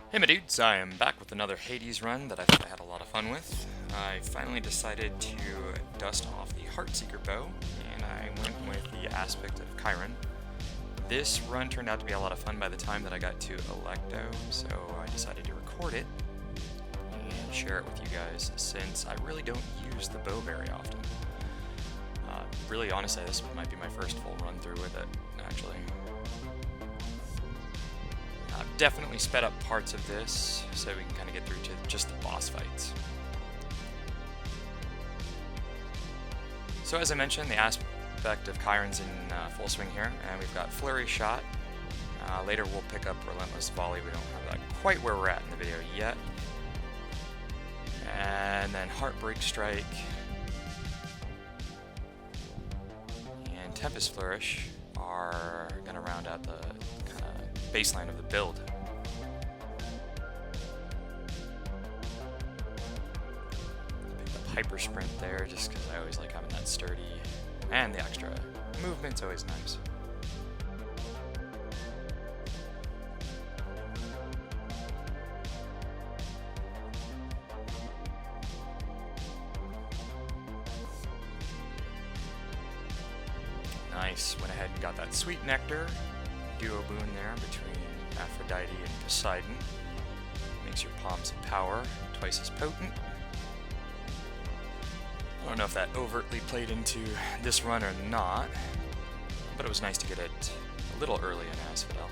Hey my dudes, I am back with another Hades run that I thought I had a lot of fun with. I finally decided to dust off the Heartseeker bow, and I went with the aspect of Chiron. This run turned out to be a lot of fun by the time that I got to Electo, so I decided to record it and share it with you guys, since I really don't use the bow very often. Really, honestly, this might be my first full run through with it, actually. I've definitely sped up parts of this so we can kind of get through to just the boss fights. So as I mentioned, the aspect of Chiron's in full swing here, and we've got Flurry Shot. Later we'll pick up Relentless Volley. We don't have that quite where we're at in the video yet. And then Heartbreak Strike and Tempest Flourish are going to round out the kind of baseline of the build. Pick up Hyper Sprint there just because I always like having that sturdy, and the extra movement's always nice. Nice, went ahead and got that sweet nectar duo boon there between Aphrodite and Poseidon. Makes your palms of power twice as potent. I don't know if that overtly played into this run or not, but it was nice to get it a little early in Asphodel.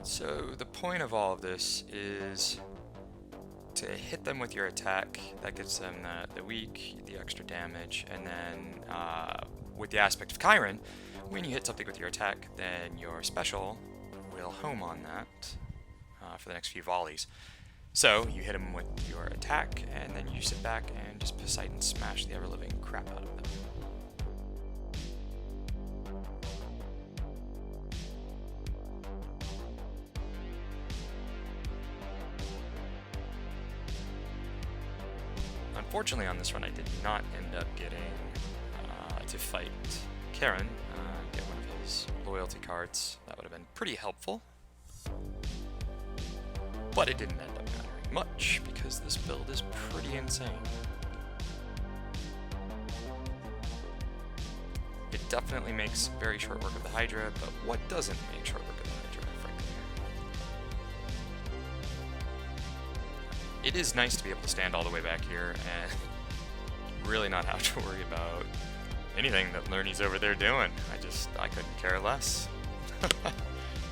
So the point of all of this is to hit them with your attack. That gives them the weak, the extra damage, and then with the aspect of Chiron, when you hit something with your attack, then your special will home on that for the next few volleys. So you hit them with your attack, and then you sit back and just Poseidon smash the ever-living crap out of them. Unfortunately, on this run, I did not end up getting to fight Chiron, get one of his loyalty cards. That would have been pretty helpful. But it didn't end up mattering much, because this build is pretty insane. It definitely makes very short work of the Hydra, but what doesn't make short work of the Hydra, frankly? It is nice to be able to stand all the way back here and really not have to worry about anything that Lernie's over there doing. I couldn't care less.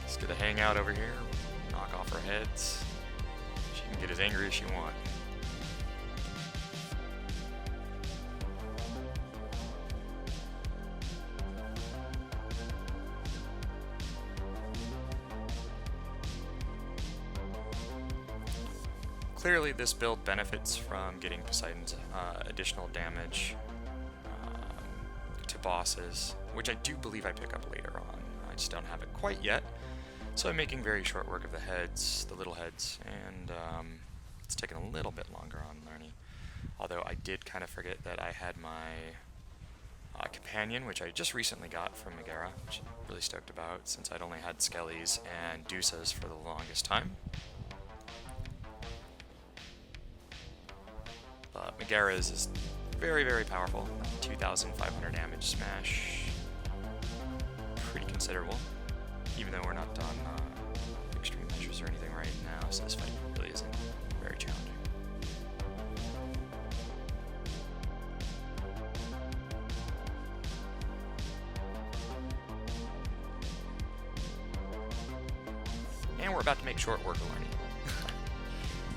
Just gonna hang out over here, knock off her heads. She can get as angry as she wants. Clearly, this build benefits from getting Poseidon's additional damage to bosses, which I do believe I pick up later on. I just don't have it quite yet, so I'm making very short work of the heads, the little heads, and it's taking a little bit longer on Lernie. Although I did kind of forget that I had my companion, which I just recently got from Megara, which I'm really stoked about, since I'd only had Skellies and Dusas for the longest time. But Megara's is very, very powerful. 2,500 damage smash. Pretty considerable. Even though we're not on extreme measures or anything right now, so this fight really isn't very challenging. And we're about to make short work of Lernie.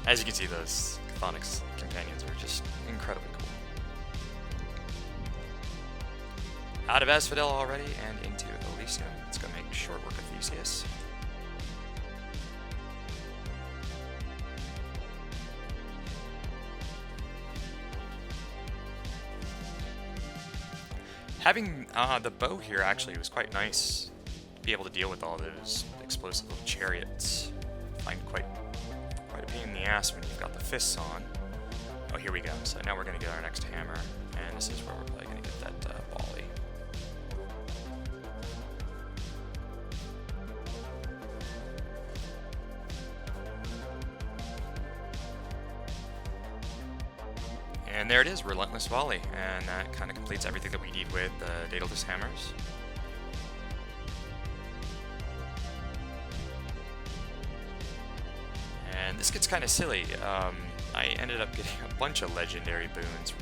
As you can see, those Chthonics companions are just incredibly cool. Out of Asphodel already and into Elysium. Let's go make short work of Theseus. Having the bow here actually was quite nice to be able to deal with all those explosive little chariots. I find quite a pain in the ass when you've got the fists on. Oh, here we go. So now we're going to get our next hammer, and this is where we're probably going to get that volley. And there it is, Relentless Volley, and that kind of completes everything that we need with the Daedalus hammers. And this gets kind of silly. I ended up getting a bunch of legendary boons,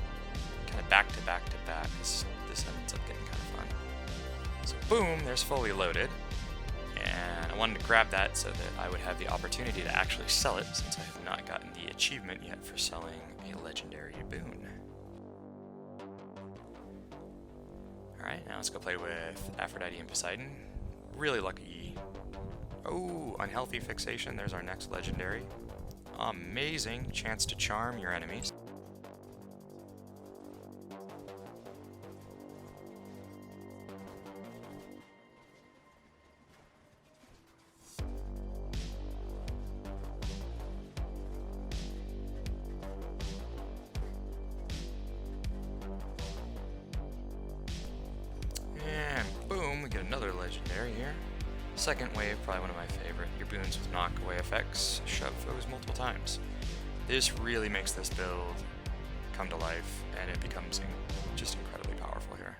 kind of back to back to back. This ends up getting kind of fun. So boom, there's Fully Loaded. And I wanted to grab that so that I would have the opportunity to actually sell it, since I have not gotten the achievement yet for selling a legendary boon. Alright, now let's go play with Aphrodite and Poseidon. Really lucky. Oh, Unhealthy Fixation, there's our next legendary. Amazing chance to charm your enemies. Boom, we get another legendary here. Second wave, probably one of my favorite. Your boons with knockaway effects, shove foes multiple times. This really makes this build come to life, and it becomes just incredibly powerful here.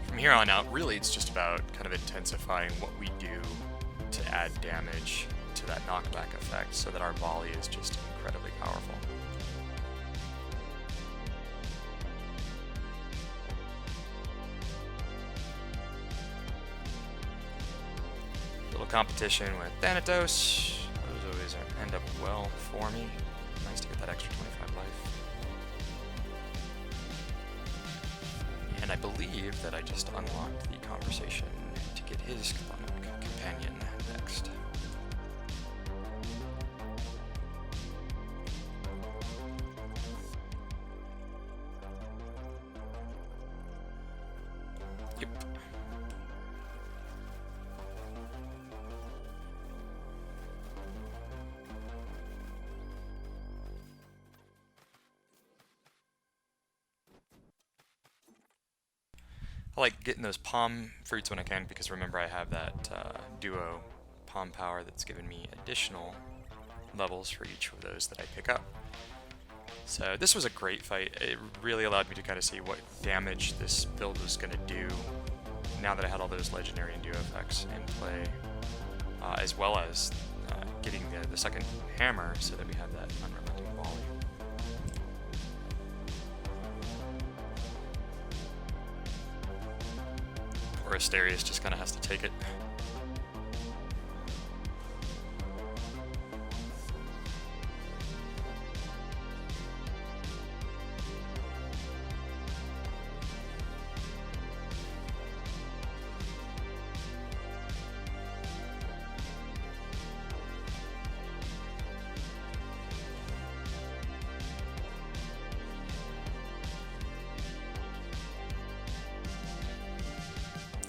From here on out, really it's just about kind of intensifying what we do to add damage to that knockback effect, so that our volley is just incredibly powerful. Little competition with Thanatos. Those always end up well for me. Nice to get that extra 25 life. And I believe that I just unlocked the conversation to get his companion next. Yep. I like getting those palm fruits when I can, because remember I have that duo palm power that's given me additional levels for each of those that I pick up. So this was a great fight. It really allowed me to kind of see what damage this build was going to do now that I had all those legendary and duo effects in play, as well as getting the second hammer so that we have that unrelenting volley. Poor Asterius just kind of has to take it.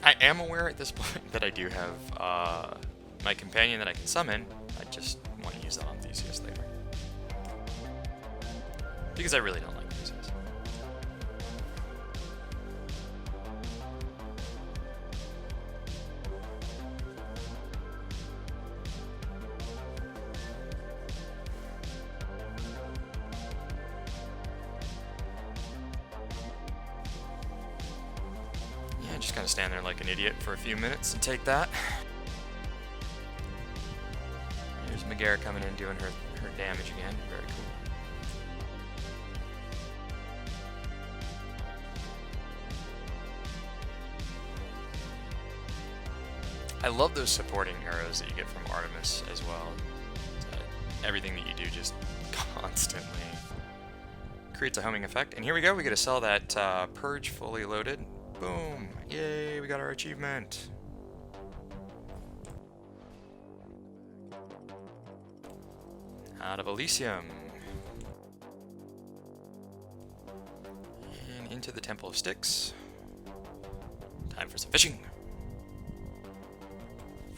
I am aware at this point that I do have my companion that I can summon. I just want to use that on Theseus later, because I really don't like Theseus. Just kind of stand there like an idiot for a few minutes and take that. Here's Megara coming in doing her damage again. Very cool. I love those supporting arrows that you get from Artemis as well. Everything that you do just constantly creates a homing effect. And here we go, we get to sell that Purge Fully Loaded. Boom! Yay, we got our achievement! Out of Elysium. And into the Temple of Styx. Time for some fishing.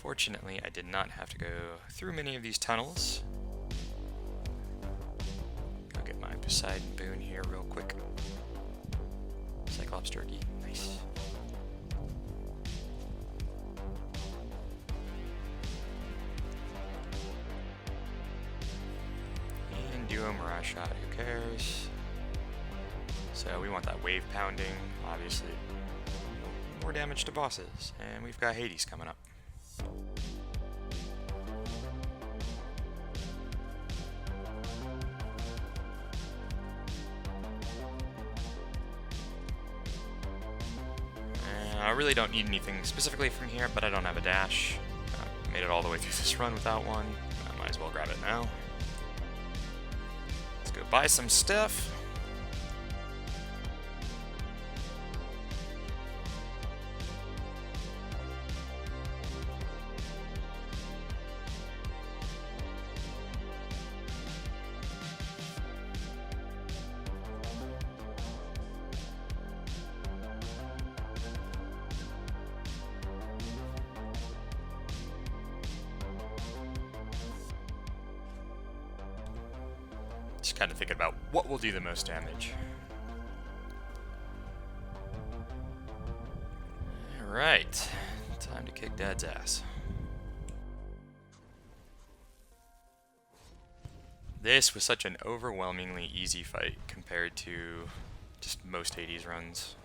Fortunately, I did not have to go through many of these tunnels. Go get my Poseidon boon here real quick. Cyclops turkey, nice. And do a Mirage Shot, who cares? So we want that wave pounding, obviously. More damage to bosses, and we've got Hades coming up. I really don't need anything specifically from here, but I don't have a dash. I made it all the way through this run without one. I might as well grab it now. Let's go buy some stuff. Just kind of thinking about what will do the most damage. Alright, time to kick Dad's ass. This was such an overwhelmingly easy fight compared to just most Hades runs.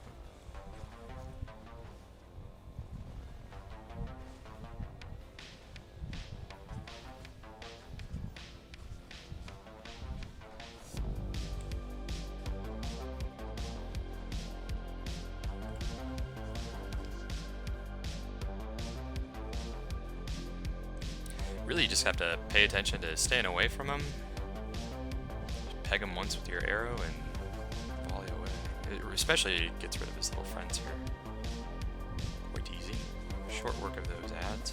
Really, you just have to pay attention to staying away from him. Just peg him once with your arrow and volley away. It especially gets rid of his little friends here. Quite easy. Short work of those ads.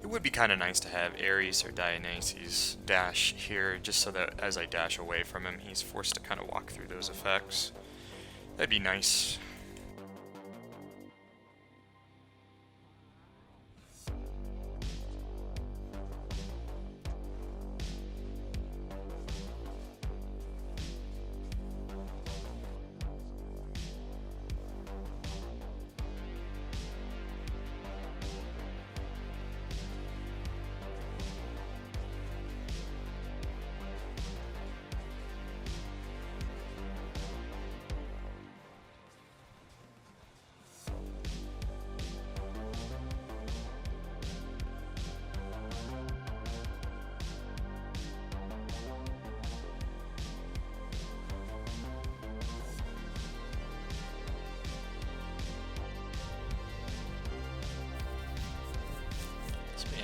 It would be kind of nice to have Ares or Dionysus dash here, just so that as I dash away from him, he's forced to kind of walk through those effects. That'd be nice.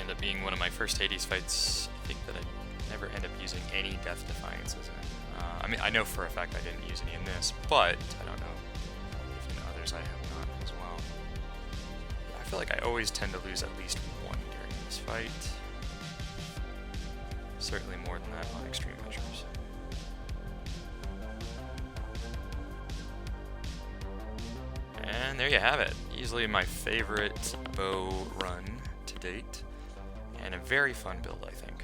End up being one of my first Hades fights. I think that I never end up using any Death Defiances in. I mean, I know for a fact I didn't use any in this, but I don't know if in others I have not as well. I feel like I always tend to lose at least one during this fight. Certainly more than that on extreme measures. And there you have it. Easily my favorite bow run to date. And a very fun build, I think.